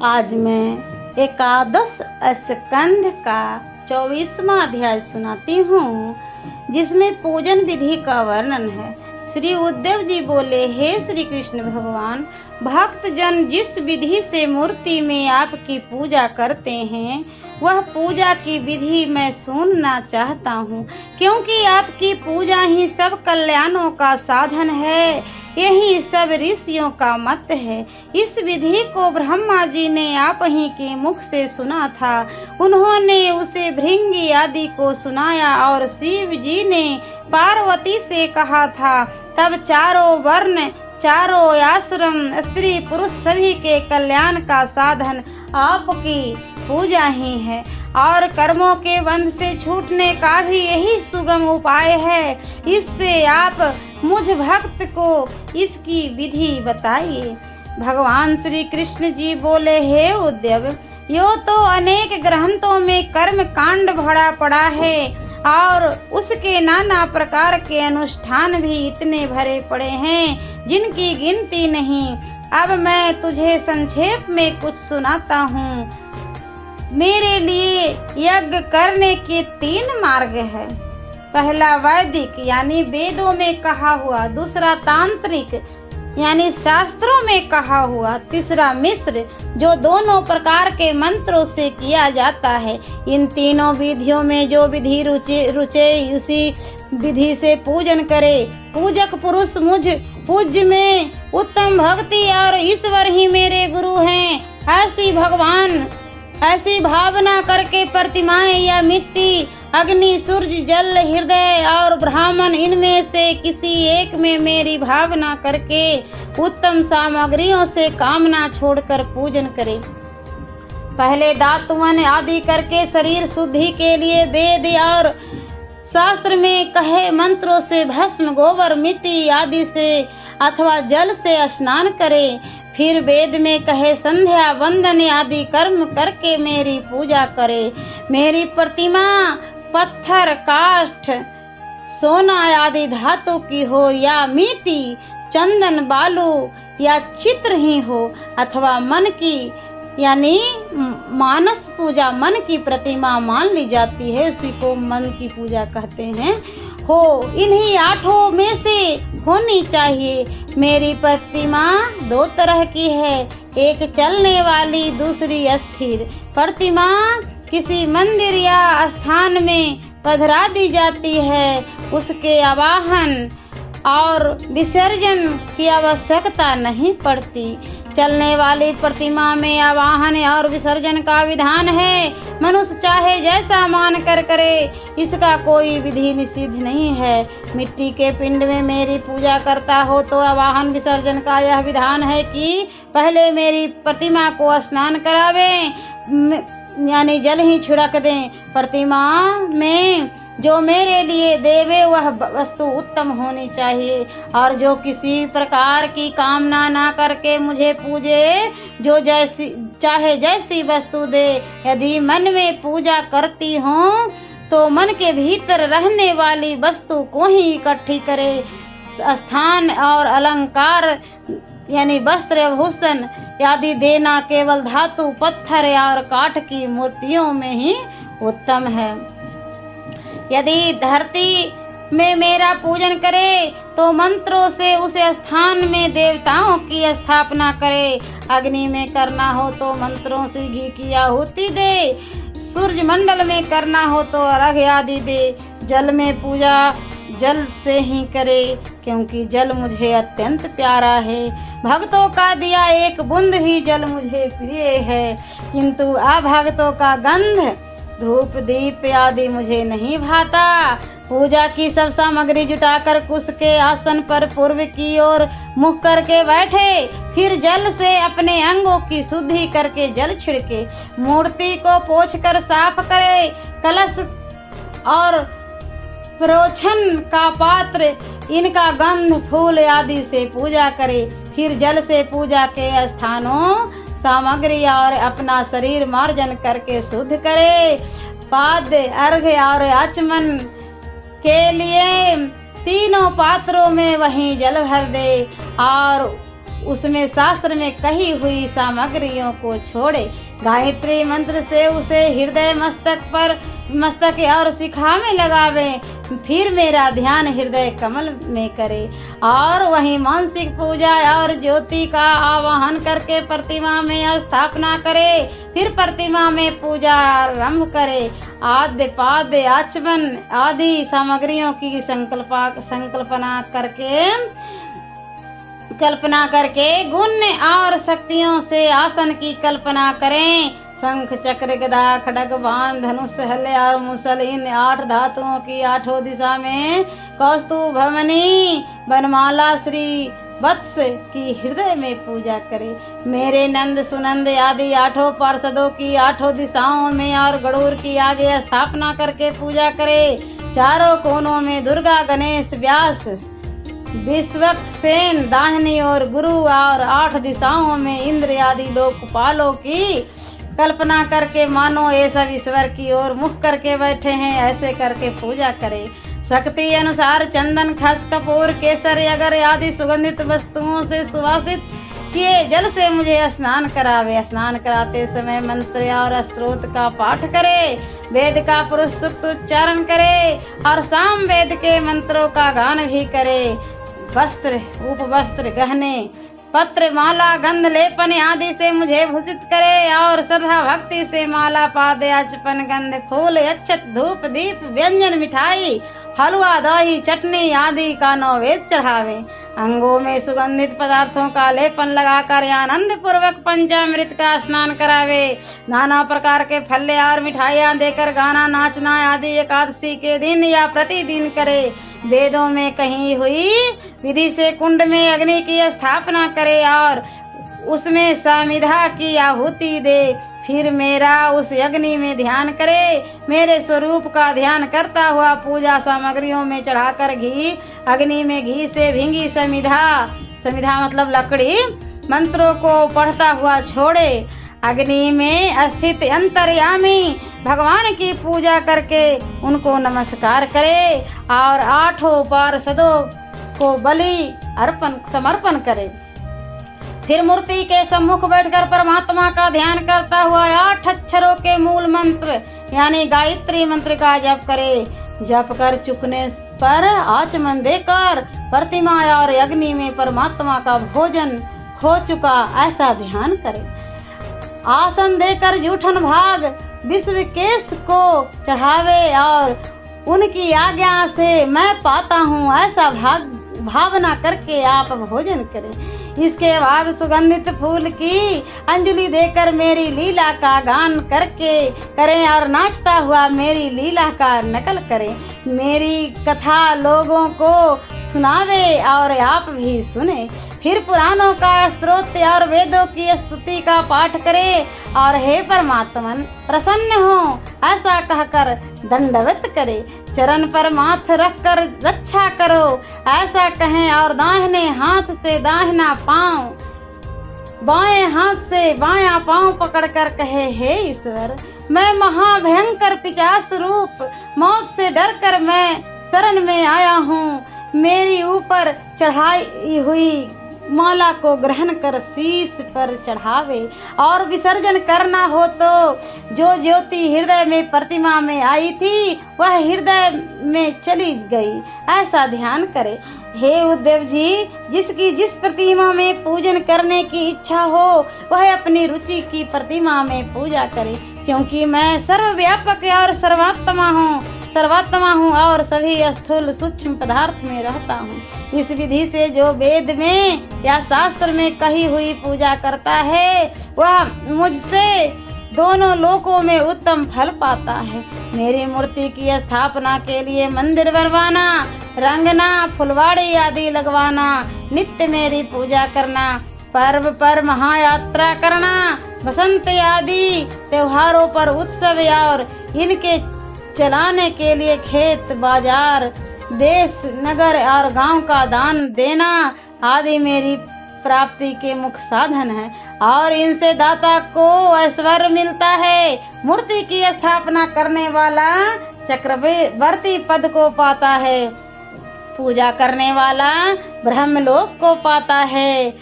आज मैं एकादश स्कंध का 24वां अध्याय सुनाती हूँ, जिसमें पूजन विधि का वर्णन है। श्री उद्धव जी बोले, हे श्री कृष्ण भगवान, भक्त जन जिस विधि से मूर्ति में आपकी पूजा करते हैं वह पूजा की विधि मैं सुनना चाहता हूँ, क्योंकि आपकी पूजा ही सब कल्याणों का साधन है। यही सब ऋषियों का मत है। इस विधि को ब्रह्मा जी ने आप ही के मुख से सुना था। उन्होंने उसे भृंगी आदि को सुनाया और शिव जी ने पार्वती से कहा था। तब चारों वर्ण, चारों आश्रम, स्त्री पुरुष सभी के कल्याण का साधन आपकी पूजा ही है, और कर्मों के बंध से छूटने का भी यही सुगम उपाय है। इससे आप मुझ भक्त को इसकी विधि बताइए। भगवान श्री कृष्ण जी बोले, हे उद्धव, यो तो अनेक ग्रंथों में कर्म कांड भरा पड़ा है और उसके नाना प्रकार के अनुष्ठान भी इतने भरे पड़े हैं जिनकी गिनती नहीं। अब मैं तुझे संक्षेप में कुछ सुनाता हूँ। मेरे लिए यज्ञ करने के 3 मार्ग है। पहला वैदिक यानी वेदों में कहा हुआ, दूसरा तांत्रिक यानी शास्त्रों में कहा हुआ, तीसरा मिश्र जो दोनों प्रकार के मंत्रों से किया जाता है। इन तीनों विधियों में जो विधि रुचे उसी विधि से पूजन करे। पूजक पुरुष मुझ पूज्य में उत्तम भक्ति और ईश्वर ही मेरे गुरु हैं, ऐसी भावना करके प्रतिमाएं या मिट्टी, अग्नि, सूर्य, जल, हृदय और ब्राह्मण, इनमें से किसी एक में मेरी भावना करके उत्तम सामग्रियों से कामना छोड़कर पूजन करे। पहले दातुवन आदि करके शरीर शुद्धि के लिए वेद और शास्त्र में कहे मंत्रों से भस्म, गोबर, मिट्टी आदि से अथवा जल से स्नान करे। फिर वेद में कहे संध्या वंदन आदि कर्म करके मेरी पूजा करे। मेरी प्रतिमा पत्थर, काष्ठ, सोना आदि धातु की हो या मिट्टी, चंदन, बालू या चित्र ही हो, अथवा मन की यानी मानस पूजा, मन की प्रतिमा मान ली जाती है, उसी को मन की पूजा कहते हैं, हो, इन्हीं 8 में से होनी चाहिए। मेरी प्रतिमा 2 तरह की है, एक चलने वाली, दूसरी स्थिर। प्रतिमा किसी मंदिर या स्थान में पधरा दी जाती है, उसके आवाहन और विसर्जन की आवश्यकता नहीं पड़ती। चलने वाली प्रतिमा में आवाहन और विसर्जन का विधान है। मनुष्य चाहे जैसा मान कर करे, इसका कोई विधि निषिद्ध नहीं है। मिट्टी के पिंड में मेरी पूजा करता हो तो आवाहन विसर्जन का यह विधान है कि पहले मेरी प्रतिमा को स्नान करावे, यानी जल ही छिड़क दें। प्रतिमा में जो मेरे लिए देवे वह वस्तु उत्तम होनी चाहिए, और जो किसी प्रकार की कामना ना करके मुझे पूजे, जो जैसी वस्तु दे। यदि मन में पूजा करती हूँ तो मन के भीतर रहने वाली वस्तु को ही इकट्ठी करे। स्थान और अलंकार यानी वस्त्र, आभूषण आदि देना केवल धातु, पत्थर और काठ की मूर्तियों में ही उत्तम है। यदि धरती में मेरा पूजन करे तो मंत्रों से उस स्थान में देवताओं की स्थापना करे। अग्नि में करना हो तो मंत्रों से घी की आहुति दे। सूर्य मंडल में करना हो तो अर्घ्य आदि दे। जल में पूजा जल से ही करे, क्योंकि जल मुझे अत्यंत प्यारा है। भक्तों का दिया एक बूंद भी जल मुझे प्रिय है, किंतु अभक्तों का गंध, धूप, दीप आदि मुझे नहीं भाता। पूजा की सब सामग्री जुटाकर कुश के आसन पर पूर्व की ओर मुख करके बैठे। फिर जल से अपने अंगों की शुद्धि करके जल छिड़के। मूर्ति को पोंछकर साफ करे। कलश और प्रोछन का पात्र, इनका गंध, फूल आदि से पूजा करे। फिर जल से पूजा के स्थानों, सामग्री और अपना शरीर मार्जन करके शुद्ध करे। पाद्य, अर्घ्य और आचमन के लिए 3 पात्रों में वही जल भर दे और उसमें शास्त्र में कही हुई सामग्रियों को छोड़े। गायत्री मंत्र से उसे हृदय मस्तक और शिखा में लगावे, फिर मेरा ध्यान हृदय कमल में करे और वही मानसिक पूजा और ज्योति का आवाहन करके प्रतिमा में स्थापना करे। फिर प्रतिमा में पूजा आरंभ करे। आद्य पाद्य आचमन आदि सामग्रियों की कल्पना करके गुण और शक्तियों से आसन की कल्पना करें। शंख चक्र गदा खड्ग बाण धनुष हल्ले और मुसल इन 8 धातुओं की 8 दिशा में कौस्तुभ भवनी वनमाला श्री वत्स की हृदय में पूजा करे। मेरे नंद सुनंद आदि 8 पार्षदों की 8 दिशाओं में और गरुड़ की आगे स्थापना करके पूजा करे। चारों कोनों में दुर्गा गणेश व्यास विश्वक्सेन दाहिनी और गुरु और 8 दिशाओं में इंद्र आदि लोकपालों की कल्पना करके मानो ये सब ईश्वर की ओर मुख करके बैठे हैं, ऐसे करके पूजा करे। शक्ति अनुसार चंदन खस कपूर केसर अगर आदि सुगंधित वस्तुओं से सुवासित किए जल से मुझे स्नान करावे। स्नान कराते समय मंत्र और स्तोत्र का पाठ करे। वेद का पुरुष सूक्त उच्चारण करे और साम वेद के मंत्रों का गान भी करे। वस्त्र उपवस्त्र गहने पत्र माला गंध लेपन आदि से मुझे भूषित करे और श्रद्धा भक्ति से माला पादे अचपन गंध फूल अक्षत धूप दीप व्यंजन मिठाई हलवा दही चटनी आदि का नैवेद्य चढ़ावे। अंगों में सुगंधित पदार्थों का लेपन लगाकर आनंद पूर्वक पंचामृत का स्नान करावे। नाना प्रकार के फल और मिठाइयाँ देकर गाना नाचना आदि एकादशी के दिन या प्रतिदिन करे। वेदों में कही हुई विधि से कुंड में अग्नि की स्थापना करे और उसमें समिधा की आहुति दे। फिर मेरा उस अग्नि में ध्यान करे। मेरे स्वरूप का ध्यान करता हुआ पूजा सामग्रियों में चढ़ाकर घी अग्नि में घी से भींगी समिधा मतलब लकड़ी मंत्रों को पढ़ता हुआ छोड़े। अग्नि में स्थित अंतर्यामी भगवान की पूजा करके उनको नमस्कार करे और 8 पार्षदों को बलि समर्पण करे। फिर मूर्ति के सम्मुख बैठकर परमात्मा का ध्यान करता हुआ 8 अक्षरों के मूल मंत्र यानी गायत्री मंत्र का जप करे। जप कर चुकने पर आचमन देकर प्रतिमा और अग्नि में परमात्मा का भोजन हो चुका ऐसा ध्यान करे। आसन देकर जूठन भाग विश्व केश को चढ़ावे और उनकी आज्ञा से मैं पाता हूँ ऐसा भावना करके आप भोजन करें। इसके बाद सुगंधित फूल की अंजलि देकर मेरी लीला का गान करें और नाचता हुआ मेरी लीला का नकल करें। मेरी कथा लोगों को सुनावे और आप भी सुने। फिर पुराणों का स्तोत्र और वेदों की स्तुति का पाठ करे और हे परमात्मन प्रसन्न हो ऐसा कहकर दंडवत करे। चरण पर माथ रखकर रक्षा करो ऐसा कहें और दाहिने हाथ से दाहिना पांव बाएं हाथ से बायां पांव पकड़कर कहे हे ईश्वर मैं महाभयंकर पिशाच रूप मौत से डरकर मैं शरण में आया हूँ। मेरी ऊपर चढ़ाई हुई माला को ग्रहण कर शीश पर चढ़ावे और विसर्जन करना हो तो जो ज्योति हृदय में प्रतिमा में आई थी वह हृदय में चली गई ऐसा ध्यान करे। हे उद्धव जी जिसकी जिस प्रतिमा में पूजन करने की इच्छा हो वह अपनी रुचि की प्रतिमा में पूजा करे क्योंकि मैं सर्वव्यापक और सर्वात्मा हूँ और सभी स्थूल सूक्ष्म पदार्थ में रहता हूँ। इस विधि से जो वेद में या शास्त्र में कही हुई पूजा करता है वह मुझसे दोनों लोकों में उत्तम फल पाता है। मेरी मूर्ति की स्थापना के लिए मंदिर बनवाना रंगना फुलवाड़ी आदि लगवाना नित्य मेरी पूजा करना पर्व पर महायात्रा करना बसंत आदि त्योहारों पर उत्सव और इनके चलाने के लिए खेत बाजार देश नगर और गांव का दान देना आदि मेरी प्राप्ति के मुख्य साधन है और इनसे दाता को ऐश्वर्य मिलता है। मूर्ति की स्थापना करने वाला चक्रवर्ती पद को पाता है। पूजा करने वाला ब्रह्मलोक को पाता है।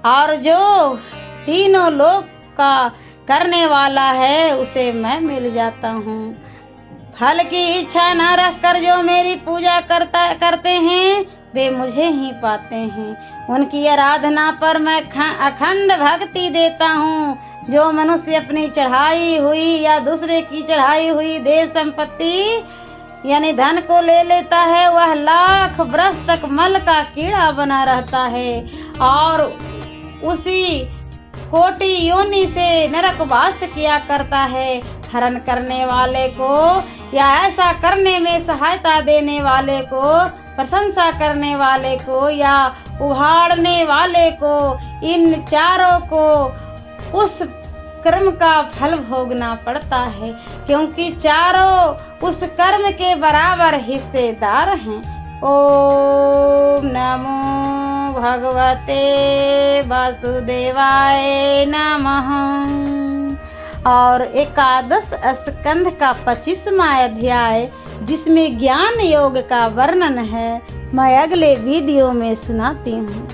और जो तीनों लोक का करने वाला है उसे मैं मिल जाता हूँ। फल की इच्छा न रखकर जो मेरी पूजा करते हैं वे मुझे ही पाते हैं। उनकी आराधना पर मैं अखंड भक्ति देता हूँ। जो मनुष्य अपनी चढ़ाई हुई या दूसरे की चढ़ाई हुई देव संपत्ति यानी धन को ले लेता है, वह लाख वर्ष तक मल का कीड़ा बना रहता है और उसी कोटि योनि से नरकवास किया करता है। हरण करने वाले को या ऐसा करने में सहायता देने वाले को, प्रशंसा करने वाले को या उभारने वाले को, इन चारों को उस कर्म का फल भोगना पड़ता है, क्योंकि चारों उस कर्म के बराबर हिस्सेदार हैं। ओम नमो भगवते वासुदेवाय नमः। और एकादश स्कंध का 25वां अध्याय जिसमें ज्ञान योग का वर्णन है, मैं अगले वीडियो में सुनाती हूँ।